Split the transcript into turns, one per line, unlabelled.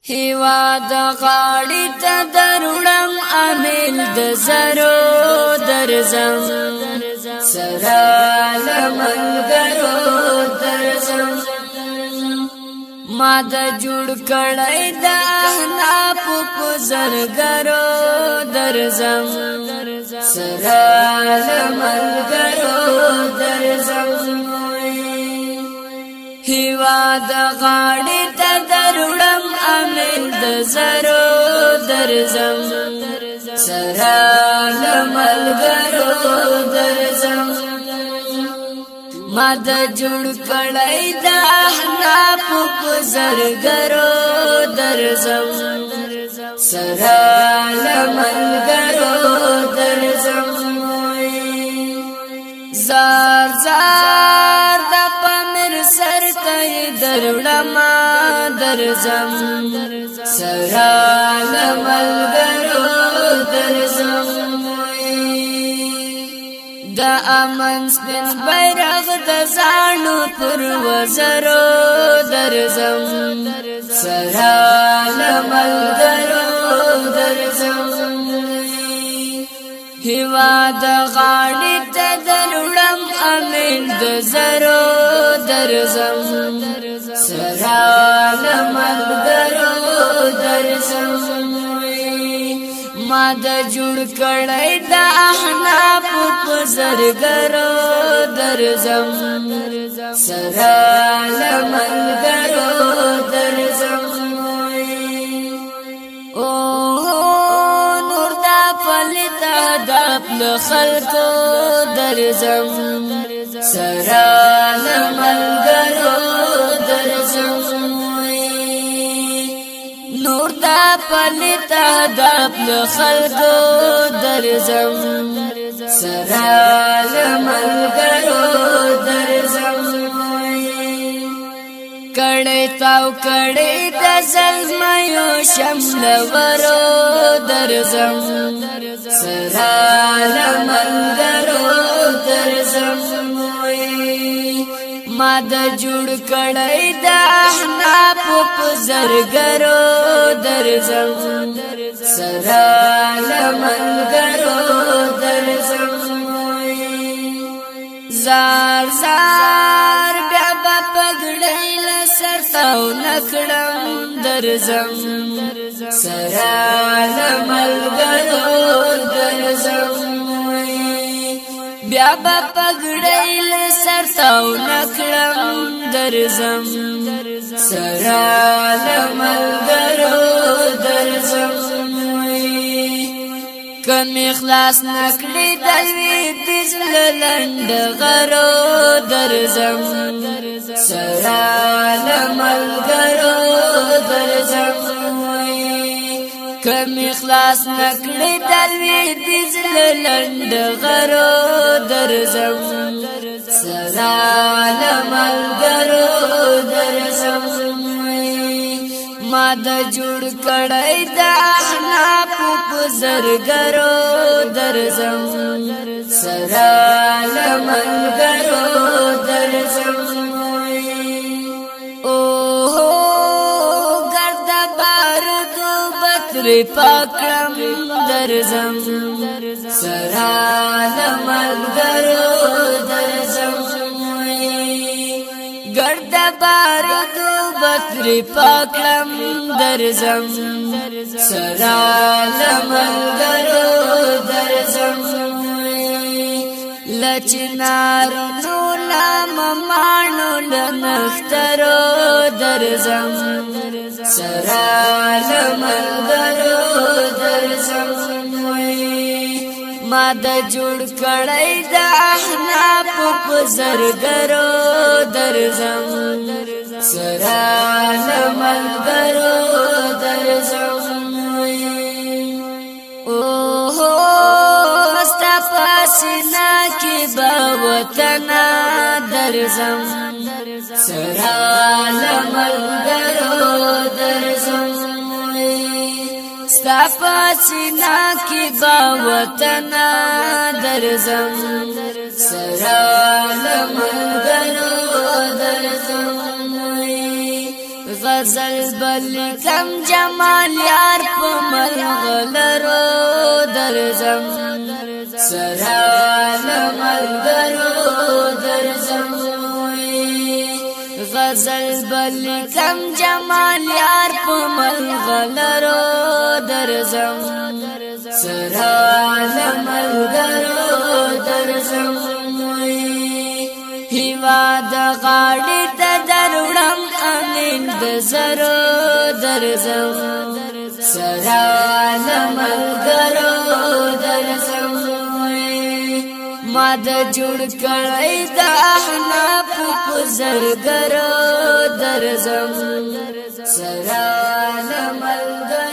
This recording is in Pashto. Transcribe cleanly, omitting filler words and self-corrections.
هیواد غاړی ته دروړم امیل د زرو درځم سره لمنګرو درځم ما د جوړ کړی د احناف په زرګرو درځم سره لمنګرو درځم هیواد غاړی ته دروړم امیل د زرو درځم سره لمنګرو درځم ما د جوړ کړی د احناف په زرګرو درځم سره لمنګرو درځم زار زار د پمر سر ته دروړم درځم سره لمنګرو درځم د امن سپین بیرغ د زانو پر وزرو درځم سره لمنګرو درځم هیواد غاړی ته دروړم امیل د زرو درځم سره لمنګرو درځم ما د جوړ کړی د احناف په زرګرو درځم سره لمنګرو درځم او نور د فلت د خلکو درځم سره لمنګرو درځم نور دا پلیت د خلکو درځم سره لمنګرو درځم کړي تاو کړي د زلمیو شمل ورو درځم سره لمنګرو درځم ما د جوړ کړی د احناف په زرګرو درځم سره لمنګرو درځم زار زار بیا به پګړی له سر تاو نکړم درځم سره لمنګرو درځم بیا با پګړی له سر تاو نکړم درځم سره لمنګرو درځم کمی خلاص نکړی د ویدز لند غرو درځم سره لمنګرو درځم کمی خلاص نکړی د ویدز لند غرو درځم سره لمنګرو درځم ما د جوړ کړی د احناف په زرګرو درځم سره لمنګرو درځم او ګرد بارودو بتر پاکم درځم سره لمنګرو درځم ګرد بارودو بتر پاکم درځم سره لمنګرو درځم لچنارونو لممانو لنخترو درځم سره لمنګرو درځم ما د جوړ کړی د احناف په زرګرو درځم سره لمنګرو درځم او ستا پسینا کې به وطن درځم سره لمنګرو درځم ستا پسینا کې به وطن درځم سره لمنګرو درځم غزل بل کم جمال یار په ملغلرو درځم سره ملګرو درځم غزل بل کم جمال یار په ملغلرو درځم سره ملګرو درځم هوا د غاړې ته دروړم انین د زرو درځم سره ملګرو درځم ما د جوړ کړی د احناف په زرګرو درځم سره ملګرو